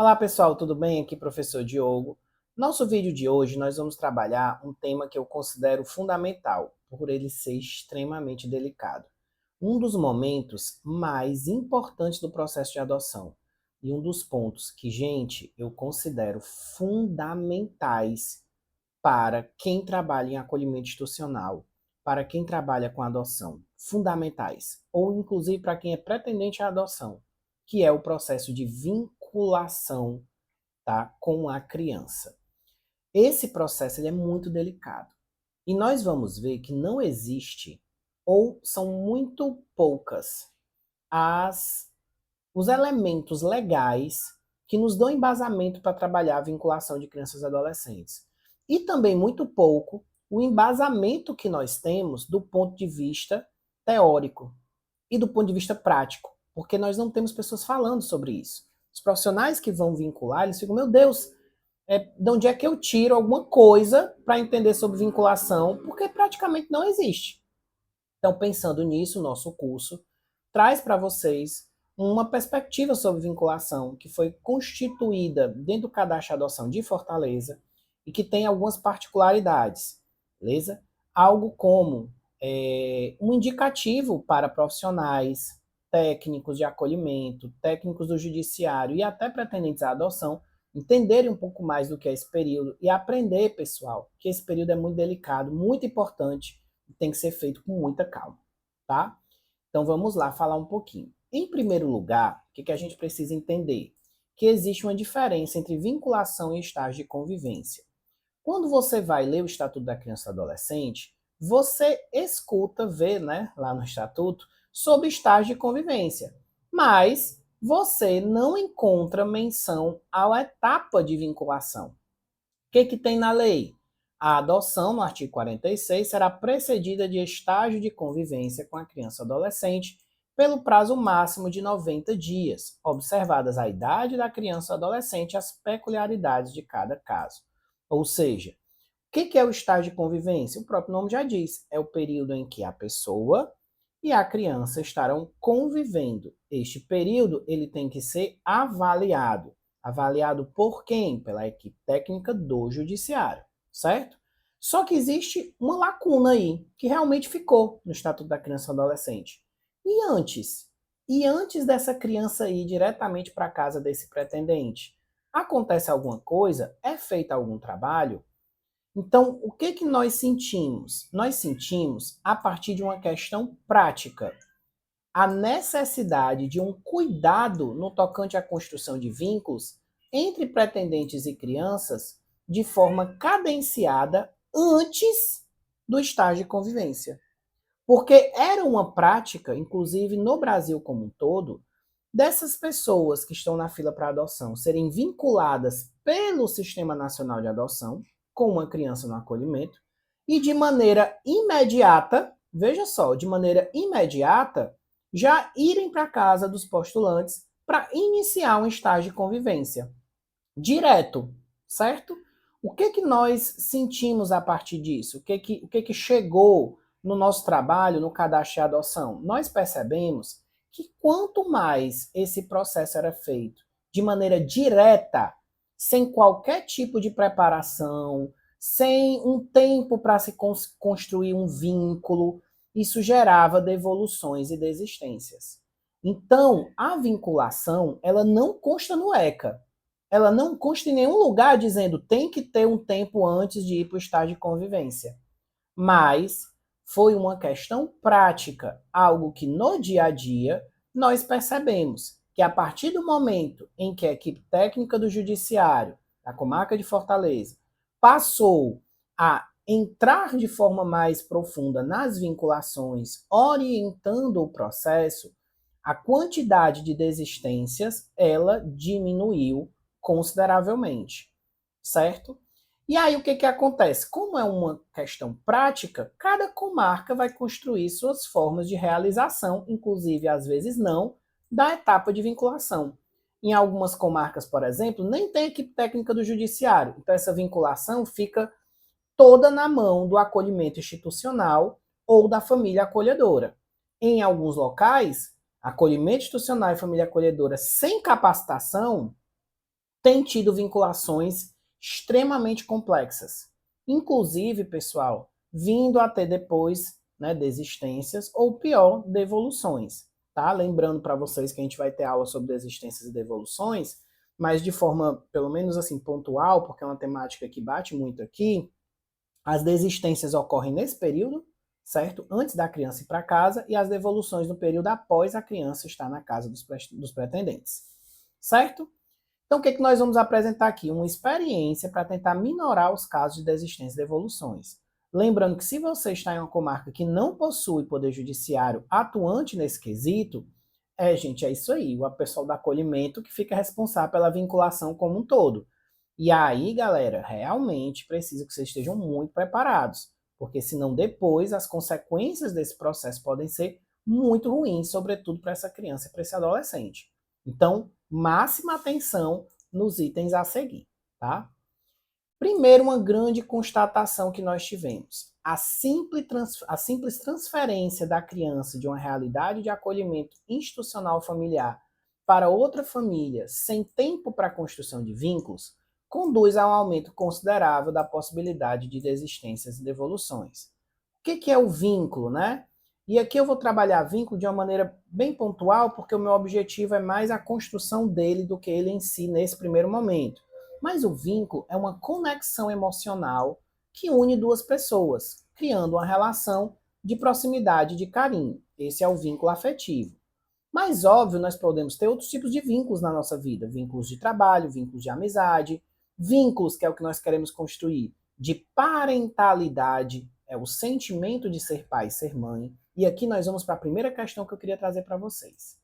Olá pessoal, tudo bem? Aqui professor Diogo. Nosso vídeo de hoje nós vamos trabalhar um tema que eu considero fundamental, por ele ser extremamente delicado. Um dos momentos mais importantes do processo de adoção e um dos pontos que, gente, eu considero fundamentais para quem trabalha em acolhimento institucional, para quem trabalha com adoção, fundamentais, ou inclusive para quem é pretendente à adoção, que é o processo de vinculação, tá, com a criança. Esse processo ele é muito delicado. E nós vamos ver que não existe, ou são muito poucas, os elementos legais que nos dão embasamento para trabalhar a vinculação de crianças e adolescentes. E também muito pouco o embasamento que nós temos do ponto de vista teórico e do ponto de vista prático, porque nós não temos pessoas falando sobre isso. Os profissionais que vão vincular, eles ficam, meu Deus, de onde é que eu tiro alguma coisa para entender sobre vinculação? Porque praticamente não existe. Então, pensando nisso, o nosso curso traz para vocês uma perspectiva sobre vinculação que foi constituída dentro do Cadastro de Adoção de Fortaleza e que tem algumas particularidades, beleza? Algo como um indicativo para profissionais, técnicos de acolhimento, técnicos do judiciário e até pretendentes à adoção entenderem um pouco mais do que é esse período e aprender, pessoal, que esse período é muito delicado, muito importante, tem que ser feito com muita calma, tá? Então vamos lá falar um pouquinho. Em primeiro lugar, o que a gente precisa entender? Que existe uma diferença entre vinculação e estágio de convivência. Quando você vai ler o Estatuto da Criança e Adolescente, você escuta, vê, né, lá no Estatuto, sobre estágio de convivência. Mas você não encontra menção à etapa de vinculação. O que tem na lei? A adoção, no artigo 46, será precedida de estágio de convivência com a criança ou adolescente pelo prazo máximo de 90 dias, observadas a idade da criança ou adolescente e as peculiaridades de cada caso. Ou seja, o que é o estágio de convivência? O próprio nome já diz, é o período em que a pessoa e a criança estarão convivendo. Este período ele tem que ser avaliado. Avaliado por quem? Pela equipe técnica do judiciário, certo? Só que existe uma lacuna aí, que realmente ficou no Estatuto da Criança e Adolescente. E antes? E antes dessa criança ir diretamente para a casa desse pretendente? Acontece alguma coisa? É feito algum trabalho? Então, o que nós sentimos? Nós sentimos a partir de uma questão prática a necessidade de um cuidado no tocante à construção de vínculos entre pretendentes e crianças de forma cadenciada antes do estágio de convivência. Porque era uma prática, inclusive no Brasil como um todo, dessas pessoas que estão na fila para adoção serem vinculadas pelo Sistema Nacional de Adoção com uma criança no acolhimento e de maneira imediata, veja só, de maneira imediata, já irem para a casa dos postulantes para iniciar um estágio de convivência. Direto, certo? O que nós sentimos a partir disso? O que chegou no nosso trabalho, no cadastro de adoção? Nós percebemos que quanto mais esse processo era feito de maneira direta, sem qualquer tipo de preparação, sem um tempo para se construir um vínculo, isso gerava devoluções e desistências. Então, a vinculação, ela não consta no ECA. Ela não consta em nenhum lugar dizendo tem que ter um tempo antes de ir para o estágio de convivência. Mas foi uma questão prática, algo que no dia a dia nós percebemos que a partir do momento em que a equipe técnica do Judiciário, da Comarca de Fortaleza, passou a entrar de forma mais profunda nas vinculações, orientando o processo, a quantidade de desistências ela diminuiu consideravelmente, certo? E aí o que acontece? Como é uma questão prática, cada comarca vai construir suas formas de realização, inclusive às vezes não, da etapa de vinculação. Em algumas comarcas, por exemplo, nem tem equipe técnica do judiciário, então essa vinculação fica toda na mão do acolhimento institucional ou da família acolhedora. Em alguns locais, acolhimento institucional e família acolhedora sem capacitação têm tido vinculações extremamente complexas. Inclusive, pessoal, vindo a ter depois, né, desistências ou pior, devoluções. Tá? Lembrando para vocês que a gente vai ter aula sobre desistências e devoluções, mas de forma, pelo menos assim, pontual, porque é uma temática que bate muito aqui, as desistências ocorrem nesse período, certo? Antes da criança ir para casa, e as devoluções no período após a criança estar na casa dos pretendentes, certo? Então, o que nós vamos apresentar aqui? Uma experiência para tentar minorar os casos de desistência e devoluções. Lembrando que se você está em uma comarca que não possui poder judiciário atuante nesse quesito, gente, é isso aí, o pessoal do acolhimento que fica responsável pela vinculação como um todo. E aí, galera, realmente precisa que vocês estejam muito preparados, porque senão depois as consequências desse processo podem ser muito ruins, sobretudo para essa criança e para esse adolescente. Então, máxima atenção nos itens a seguir, tá? Primeiro, uma grande constatação que nós tivemos. A simples transferência da criança de uma realidade de acolhimento institucional familiar para outra família, sem tempo para a construção de vínculos, conduz a um aumento considerável da possibilidade de desistências e devoluções. O que é o vínculo, né? E aqui eu vou trabalhar vínculo de uma maneira bem pontual, porque o meu objetivo é mais a construção dele do que ele em si nesse primeiro momento. Mas o vínculo é uma conexão emocional que une duas pessoas, criando uma relação de proximidade e de carinho. Esse é o vínculo afetivo. Mas, óbvio, nós podemos ter outros tipos de vínculos na nossa vida. Vínculos de trabalho, vínculos de amizade, vínculos, que é o que nós queremos construir, de parentalidade, é o sentimento de ser pai e ser mãe. E aqui nós vamos para a primeira questão que eu queria trazer para vocês.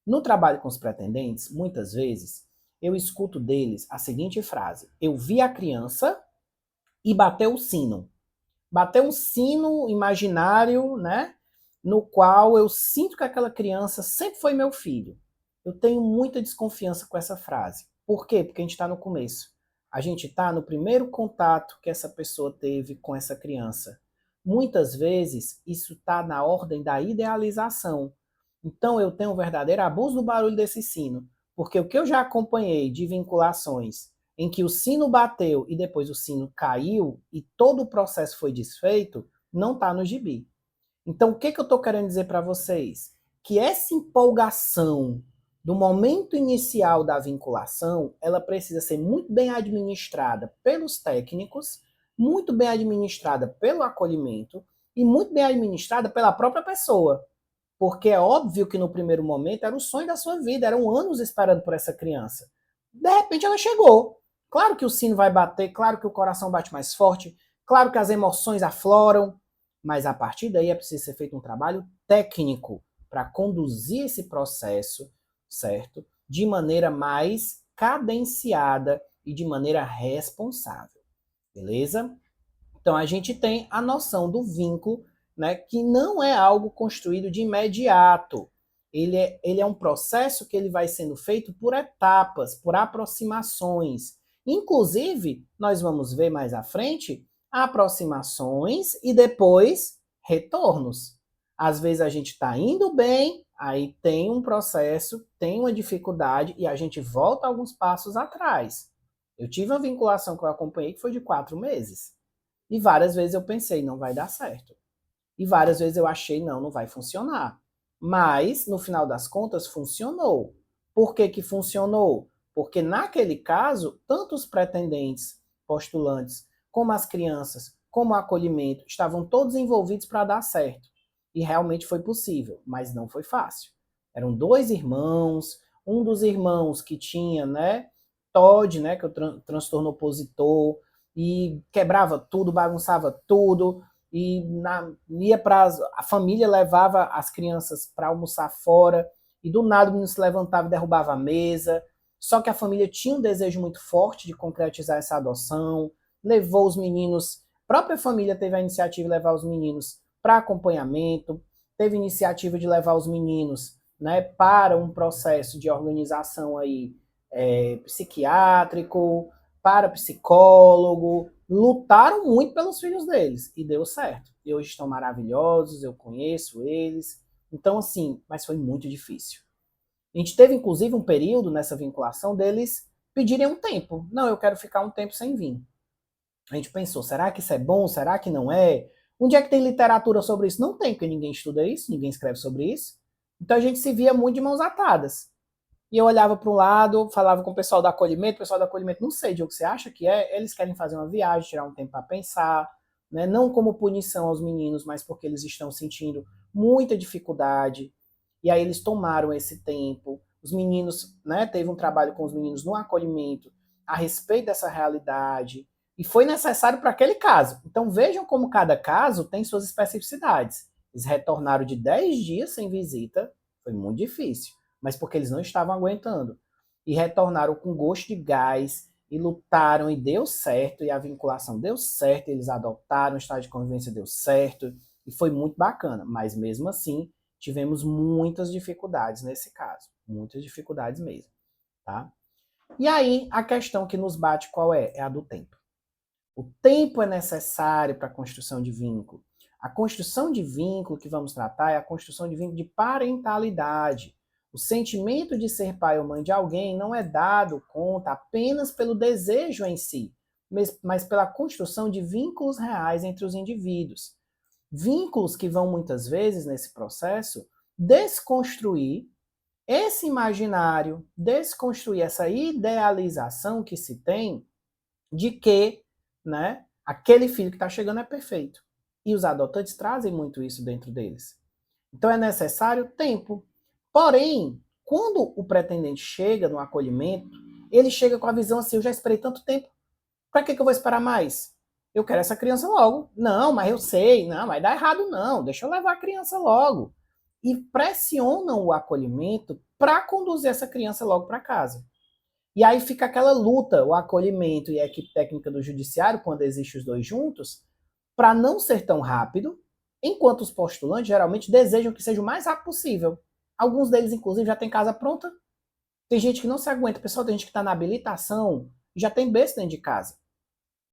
No trabalho com os pretendentes, muitas vezes, eu escuto deles a seguinte frase: eu vi a criança e bateu o sino. Bateu um sino imaginário, né? No qual eu sinto que aquela criança sempre foi meu filho. Eu tenho muita desconfiança com essa frase. Por quê? Porque a gente está no começo. A gente está no primeiro contato que essa pessoa teve com essa criança. Muitas vezes, isso está na ordem da idealização. Então, eu tenho um verdadeiro abuso do barulho desse sino. Porque o que eu já acompanhei de vinculações em que o sino bateu e depois o sino caiu e todo o processo foi desfeito, não está no gibi. Então, o que eu estou querendo dizer para vocês? Que essa empolgação do momento inicial da vinculação, ela precisa ser muito bem administrada pelos técnicos, muito bem administrada pelo acolhimento e muito bem administrada pela própria pessoa. Porque é óbvio que no primeiro momento era o sonho da sua vida, eram anos esperando por essa criança. De repente ela chegou. Claro que o sino vai bater, claro que o coração bate mais forte, claro que as emoções afloram, mas a partir daí é preciso ser feito um trabalho técnico para conduzir esse processo, certo? De maneira mais cadenciada e de maneira responsável, beleza? Então a gente tem a noção do vínculo, né, que não é algo construído de imediato. Ele é um processo que ele vai sendo feito por etapas, por aproximações. Inclusive, nós vamos ver mais à frente aproximações e depois retornos. Às vezes a gente está indo bem, aí tem um processo, tem uma dificuldade e a gente volta alguns passos atrás. Eu tive uma vinculação que eu acompanhei que foi de 4 meses. E várias vezes eu pensei, não vai dar certo. E várias vezes eu achei, não vai funcionar. Mas, no final das contas, funcionou. Por que que funcionou? Porque naquele caso, tanto os pretendentes, postulantes, como as crianças, como o acolhimento, estavam todos envolvidos para dar certo. E realmente foi possível, mas não foi fácil. Eram 2 irmãos, um dos irmãos que tinha, né, TOD, né, que é o transtorno opositor, e quebrava tudo, bagunçava tudo, e ia para a família levava as crianças para almoçar fora, e do nada o menino se levantava e derrubava a mesa. Só que a família tinha um desejo muito forte de concretizar essa adoção, levou os meninos, a própria família teve a iniciativa de levar os meninos para acompanhamento, teve iniciativa de levar os meninos, né, para um processo de organização aí, psiquiátrico, para psicólogo, lutaram muito pelos filhos deles e deu certo. E hoje estão maravilhosos, eu conheço eles. Então, assim, mas foi muito difícil. A gente teve, inclusive, um período nessa vinculação deles pedirem um tempo. Não, eu quero ficar um tempo sem vir. A gente pensou, será que isso é bom? Será que não é? Onde é que tem literatura sobre isso? Não tem, porque ninguém estuda isso, ninguém escreve sobre isso. Então a gente se via muito de mãos atadas. E eu olhava para um lado, falava com o pessoal do acolhimento, não sei, Diogo, você acha que é? Eles querem fazer uma viagem, tirar um tempo para pensar, né? Não como punição aos meninos, mas porque eles estão sentindo muita dificuldade. E aí eles tomaram esse tempo. Os meninos, né, teve um trabalho com os meninos no acolhimento a respeito dessa realidade. E foi necessário para aquele caso. Então vejam como cada caso tem suas especificidades. Eles retornaram de 10 dias sem visita, foi muito difícil, mas porque eles não estavam aguentando. E retornaram com gosto de gás, e lutaram, e deu certo, e a vinculação deu certo, eles adotaram, o estado de convivência deu certo, e foi muito bacana. Mas mesmo assim, tivemos muitas dificuldades nesse caso. Muitas dificuldades mesmo, tá? E aí, a questão que nos bate qual é? É a do tempo. O tempo é necessário para a construção de vínculo. A construção de vínculo que vamos tratar é a construção de vínculo de parentalidade. O sentimento de ser pai ou mãe de alguém não é dado conta apenas pelo desejo em si, mas pela construção de vínculos reais entre os indivíduos. Vínculos que vão muitas vezes nesse processo desconstruir esse imaginário, desconstruir essa idealização que se tem de que, né, aquele filho que está chegando é perfeito. E os adotantes trazem muito isso dentro deles. Então é necessário tempo. Porém, quando o pretendente chega no acolhimento, ele chega com a visão assim: eu já esperei tanto tempo, para que eu vou esperar mais? Eu quero essa criança logo. Não, mas eu sei, não, vai dar errado não, deixa eu levar a criança logo. E pressionam o acolhimento para conduzir essa criança logo para casa. E aí fica aquela luta, o acolhimento e a equipe técnica do judiciário, quando existem os dois juntos, para não ser tão rápido, enquanto os postulantes geralmente desejam que seja o mais rápido possível. Alguns deles, inclusive, já tem casa pronta. Tem gente que não se aguenta. Pessoal, tem gente que está na habilitação e já tem berço dentro de casa.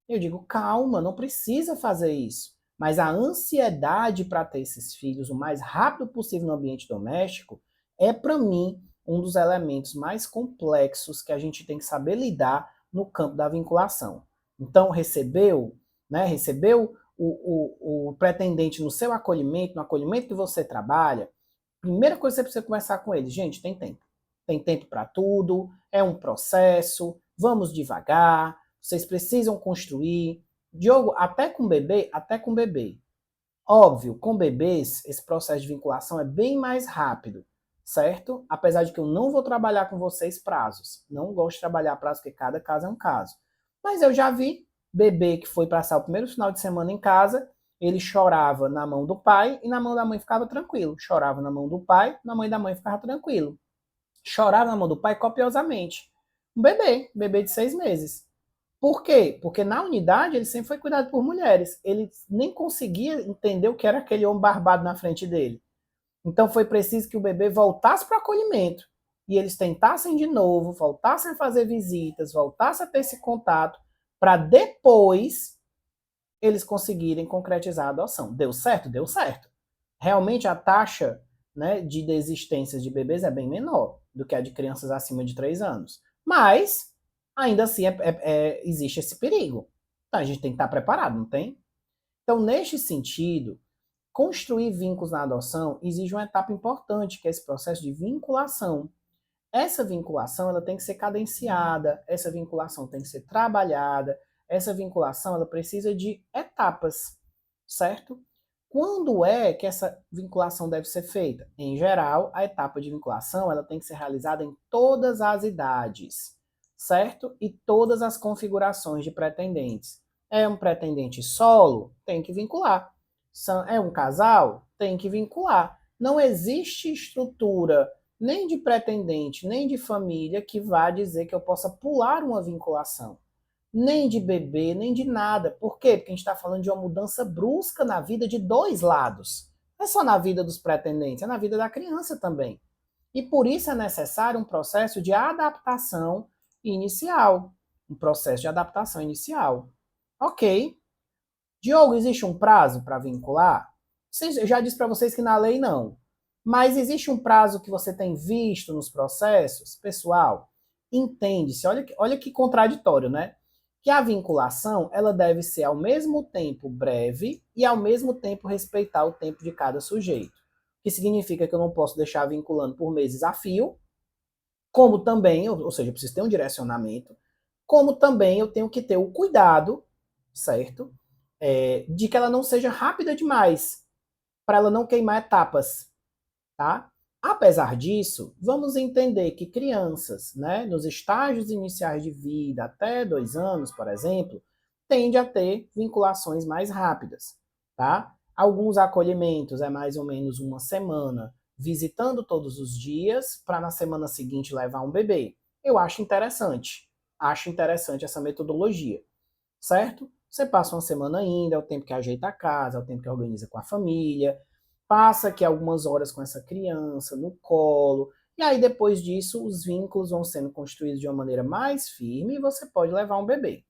Eu digo, calma, não precisa fazer isso. Mas a ansiedade para ter esses filhos o mais rápido possível no ambiente doméstico é, para mim, um dos elementos mais complexos que a gente tem que saber lidar no campo da vinculação. Então, recebeu, né, recebeu o pretendente no seu acolhimento, no acolhimento que você trabalha, primeira coisa que você precisa conversar com ele, gente, tem tempo. Tem tempo para tudo, é um processo, vamos devagar, vocês precisam construir. Diogo, até com bebê, até com bebê. Óbvio, com bebês, esse processo de vinculação é bem mais rápido, certo? Apesar de que eu não vou trabalhar com vocês prazos. Não gosto de trabalhar prazos, porque cada caso é um caso. Mas eu já vi bebê que foi passar o primeiro final de semana em casa, ele chorava na mão do pai e na mão da mãe ficava tranquilo. Chorava na mão do pai, na mão da mãe ficava tranquilo. Chorava na mão do pai copiosamente. Um bebê de 6 meses. Por quê? Porque na unidade ele sempre foi cuidado por mulheres. Ele nem conseguia entender o que era aquele homem barbado na frente dele. Então foi preciso que o bebê voltasse para o acolhimento. E eles tentassem de novo, voltassem a fazer visitas, voltassem a ter esse contato, para depois eles conseguirem concretizar a adoção. Deu certo? Deu certo. Realmente a taxa, né, de desistências de bebês é bem menor do que a de crianças acima de 3 anos. Mas, ainda assim, existe esse perigo. Então a gente tem que estar preparado, não tem? Então, neste sentido, construir vínculos na adoção exige uma etapa importante, que é esse processo de vinculação. Essa vinculação ela tem que ser cadenciada, essa vinculação tem que ser trabalhada, essa vinculação ela precisa de etapas, certo? Quando é que essa vinculação deve ser feita? Em geral, a etapa de vinculação ela tem que ser realizada em todas as idades, certo? E todas as configurações de pretendentes. É um pretendente solo? Tem que vincular. É um casal? Tem que vincular. Não existe estrutura nem de pretendente, nem de família que vá dizer que eu possa pular uma vinculação. Nem de bebê, nem de nada. Por quê? Porque a gente está falando de uma mudança brusca na vida de dois lados. Não é só na vida dos pretendentes, é na vida da criança também. E por isso é necessário um processo de adaptação inicial. Um processo de adaptação inicial. Ok. Diogo, existe um prazo para vincular? Eu já disse para vocês que na lei não. Mas existe um prazo que você tem visto nos processos? Pessoal, entende-se, olha que contraditório, né? Que a vinculação, ela deve ser ao mesmo tempo breve e ao mesmo tempo respeitar o tempo de cada sujeito. Que significa que eu não posso deixar vinculando por meses a fio, como também, ou seja, eu preciso ter um direcionamento, como também eu tenho que ter o cuidado, certo? De que ela não seja rápida demais, para ela não queimar etapas, tá? Apesar disso, vamos entender que crianças, né, nos estágios iniciais de vida, até 2 anos, por exemplo, tendem a ter vinculações mais rápidas, tá? Alguns acolhimentos é mais ou menos uma semana, visitando todos os dias, para na semana seguinte levar um bebê. Eu acho interessante essa metodologia, certo? Você passa uma semana ainda, é o tempo que ajeita a casa, é o tempo que organiza com a família, passa aqui algumas horas com essa criança no colo, e aí depois disso os vínculos vão sendo construídos de uma maneira mais firme e você pode levar um bebê.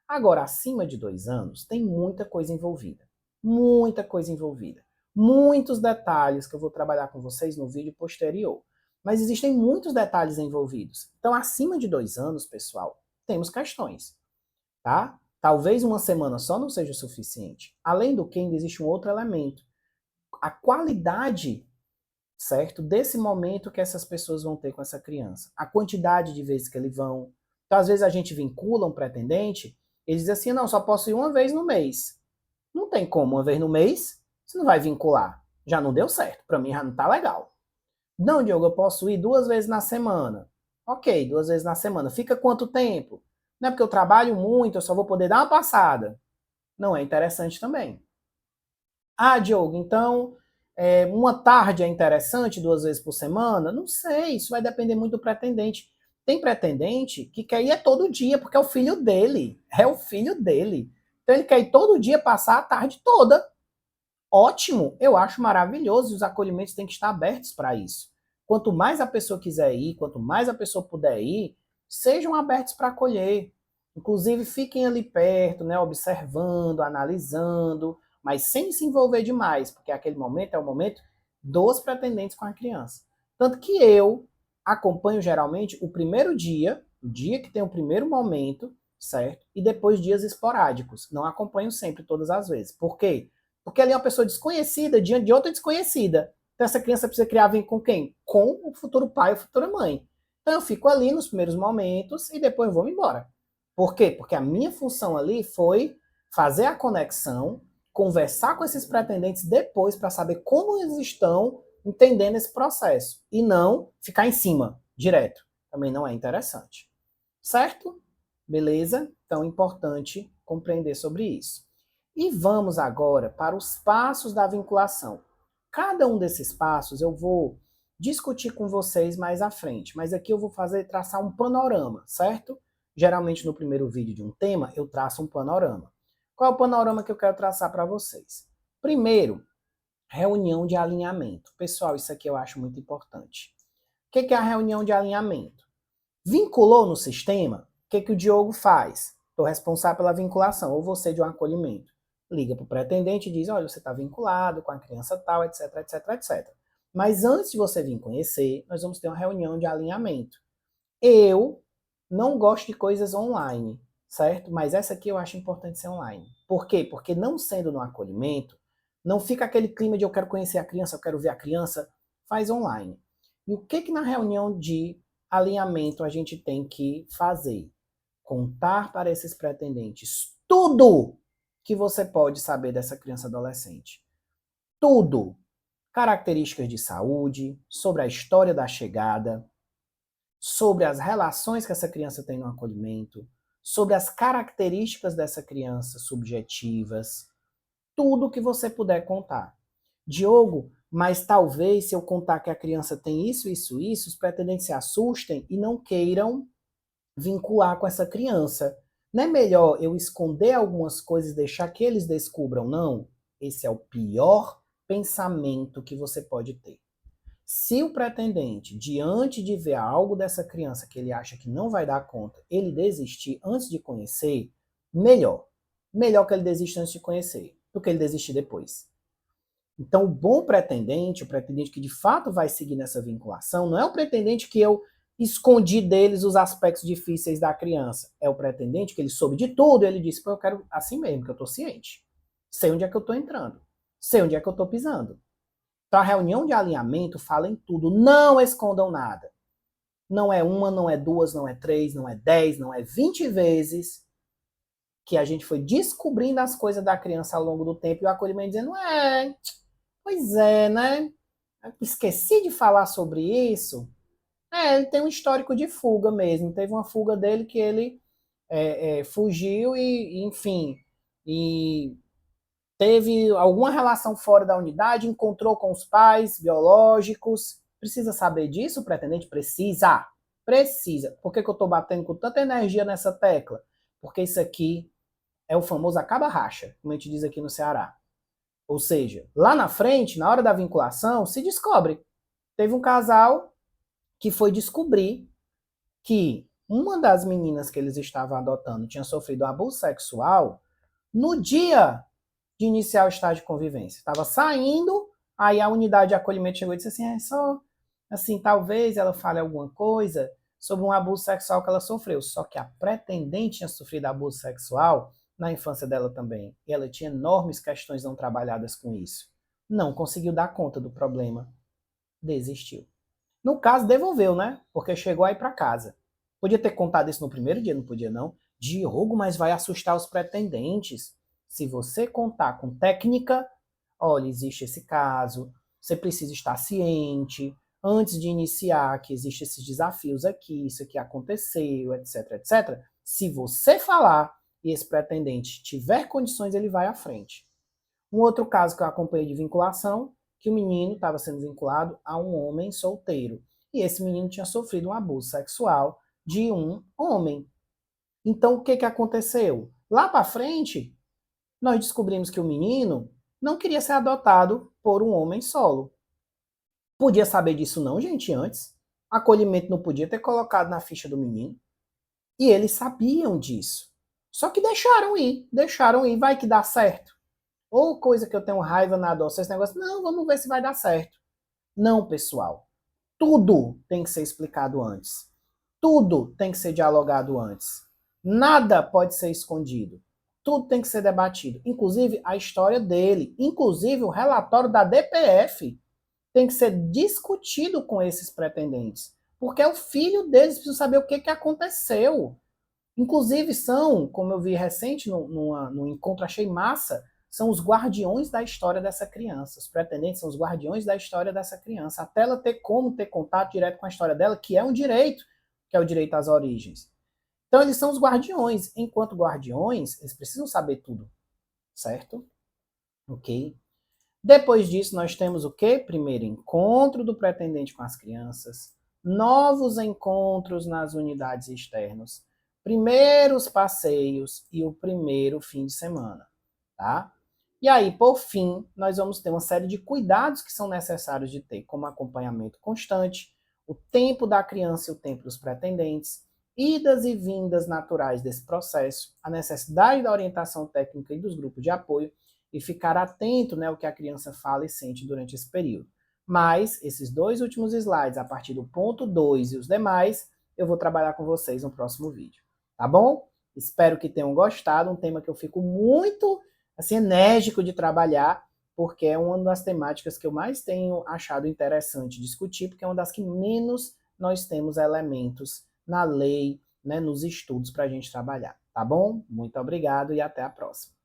Agora, acima de 2 anos, tem muita coisa envolvida. Muita coisa envolvida. Muitos detalhes que eu vou trabalhar com vocês no vídeo posterior. Mas existem muitos detalhes envolvidos. Então, acima de 2 anos, pessoal, temos questões, tá? Talvez uma semana só não seja o suficiente. Além do que, ainda existe um outro elemento. A qualidade, certo, desse momento que essas pessoas vão ter com essa criança. A quantidade de vezes que eles vão. Então, às vezes a gente vincula um pretendente, ele diz assim, não, só posso ir uma vez no mês. Não tem como, uma vez no mês, você não vai vincular. Já não deu certo, para mim já não tá legal. Não, Diogo, eu posso ir 2 vezes na semana. Ok, 2 vezes na semana. Fica quanto tempo? Não é porque eu trabalho muito, eu só vou poder dar uma passada. Não é interessante também. Ah, Diogo, então uma tarde é interessante 2 vezes por semana? Não sei, isso vai depender muito do pretendente. Tem pretendente que quer ir todo dia, porque é o filho dele. É o filho dele. Então ele quer ir todo dia, passar a tarde toda. Ótimo, eu acho maravilhoso. Os acolhimentos têm que estar abertos para isso. Quanto mais a pessoa quiser ir, quanto mais a pessoa puder ir, sejam abertos para acolher. Inclusive, fiquem ali perto, né, observando, analisando, mas sem se envolver demais, porque aquele momento é o momento dos pretendentes com a criança. Tanto que eu acompanho geralmente o primeiro dia, o dia que tem o primeiro momento, certo? E depois dias esporádicos. Não acompanho sempre, todas as vezes. Por quê? Porque ali é uma pessoa desconhecida diante de outra desconhecida. Então essa criança precisa criar vínculo com quem? Com o futuro pai ou futura mãe. Então eu fico ali nos primeiros momentos e depois vou embora. Por quê? Porque a minha função ali foi fazer a conexão, conversar com esses pretendentes depois para saber como eles estão entendendo esse processo. E não ficar em cima, direto. Também não é interessante. Certo? Beleza? Então é importante compreender sobre isso. E vamos agora para os passos da vinculação. Cada um desses passos eu vou discutir com vocês mais à frente, mas aqui eu vou traçar um panorama, certo? Geralmente no primeiro vídeo de um tema eu traço um panorama. Qual é o panorama que eu quero traçar para vocês? Primeiro, reunião de alinhamento. Pessoal, isso aqui eu acho muito importante. O que é a reunião de alinhamento? Vinculou no sistema? O que o Diogo faz? Estou responsável pela vinculação, ou você de um acolhimento. Liga para o pretendente e diz, olha, você está vinculado com a criança tal, etc, etc, etc. Mas antes de você vir conhecer, nós vamos ter uma reunião de alinhamento. Eu não gosto de coisas online, certo? Mas essa aqui eu acho importante ser online. Por quê? Porque não sendo no acolhimento, não fica aquele clima de eu quero conhecer a criança, eu quero ver a criança, faz online. E o que na reunião de alinhamento a gente tem que fazer? Contar para esses pretendentes tudo que você pode saber dessa criança adolescente. Tudo. Características de saúde, sobre a história da chegada, sobre as relações que essa criança tem no acolhimento, sobre as características dessa criança subjetivas, tudo que você puder contar. Diogo, mas talvez se eu contar que a criança tem isso, isso, isso, os pretendentes se assustem e não queiram vincular com essa criança. Não é melhor eu esconder algumas coisas e deixar que eles descubram, não? Esse é o pior pensamento que você pode ter. Se o pretendente, diante de ver algo dessa criança que ele acha que não vai dar conta, ele desistir antes de conhecer, melhor. Melhor que ele desista antes de conhecer, do que ele desistir depois. Então, o bom pretendente, o pretendente que de fato vai seguir nessa vinculação, não é o pretendente que eu escondi deles os aspectos difíceis da criança. É o pretendente que ele soube de tudo, ele disse, pô, eu quero assim mesmo, que eu tô ciente. Sei onde é que eu tô entrando. Sei onde é que eu tô pisando. Então a reunião de alinhamento fala em tudo. Não escondam nada. Não é uma, não é duas, não é três, não é 10, não é 20 vezes que a gente foi descobrindo as coisas da criança ao longo do tempo e o acolhimento dizendo, pois é, né? Esqueci de falar sobre isso. Ele tem um histórico de fuga mesmo. Teve uma fuga dele que ele fugiu enfim, e teve alguma relação fora da unidade, encontrou com os pais biológicos. Precisa saber disso, o pretendente? Precisa. Precisa. Por que eu estou batendo com tanta energia nessa tecla? Porque isso aqui é o famoso acaba-racha, como a gente diz aqui no Ceará. Ou seja, lá na frente, na hora da vinculação, se descobre. Teve um casal que foi descobrir que uma das meninas que eles estavam adotando tinha sofrido abuso sexual no dia de iniciar o estágio de convivência. Estava saindo, aí a unidade de acolhimento chegou e disse assim, só assim, talvez ela fale alguma coisa sobre um abuso sexual que ela sofreu. Só que a pretendente tinha sofrido abuso sexual na infância dela também. E ela tinha enormes questões não trabalhadas com isso. Não conseguiu dar conta do problema. Desistiu. No caso, devolveu, né? Porque chegou aí para casa. Podia ter contado isso no primeiro dia, não podia não. Diogo, mas vai assustar os pretendentes. Se você contar com técnica, olha, existe esse caso, você precisa estar ciente, antes de iniciar, que existem esses desafios aqui, isso aqui aconteceu, etc, etc. Se você falar e esse pretendente tiver condições, ele vai à frente. Um outro caso que eu acompanhei de vinculação, que o menino estava sendo vinculado a um homem solteiro. E esse menino tinha sofrido um abuso sexual de um homem. Então, o que aconteceu? Lá para frente, nós descobrimos que o menino não queria ser adotado por um homem solo. Podia saber disso não, gente, antes. Acolhimento não podia ter colocado na ficha do menino. E eles sabiam disso. Só que deixaram ir, vai que dá certo. Ou coisa que eu tenho raiva na adoção, esse negócio, não, vamos ver se vai dar certo. Não, pessoal. Tudo tem que ser explicado antes. Tudo tem que ser dialogado antes. Nada pode ser escondido. Tudo tem que ser debatido. Inclusive a história dele. Inclusive o relatório da DPF tem que ser discutido com esses pretendentes. Porque é o filho deles, precisa saber o que aconteceu. Inclusive são, como eu vi recente no encontro, achei massa, são os guardiões da história dessa criança. Os pretendentes são os guardiões da história dessa criança, até ela ter como ter contato direto com a história dela, que é um direito, que é o direito às origens. Então eles são os guardiões. Enquanto guardiões, eles precisam saber tudo, certo? Ok? Depois disso, nós temos o quê? Primeiro encontro do pretendente com as crianças, novos encontros nas unidades externas, primeiros passeios e o primeiro fim de semana, tá? E aí, por fim, nós vamos ter uma série de cuidados que são necessários de ter, como acompanhamento constante, o tempo da criança e o tempo dos pretendentes, idas e vindas naturais desse processo, a necessidade da orientação técnica e dos grupos de apoio, e ficar atento, né, ao que a criança fala e sente durante esse período. Mas esses dois últimos slides, a partir do ponto 2 e os demais, eu vou trabalhar com vocês no próximo vídeo. Tá bom? Espero que tenham gostado, um tema que eu fico muito assim, enérgico de trabalhar, porque é uma das temáticas que eu mais tenho achado interessante discutir, porque é uma das que menos nós temos elementos na lei, né, nos estudos para a gente trabalhar. Tá bom? Muito obrigado e até a próxima.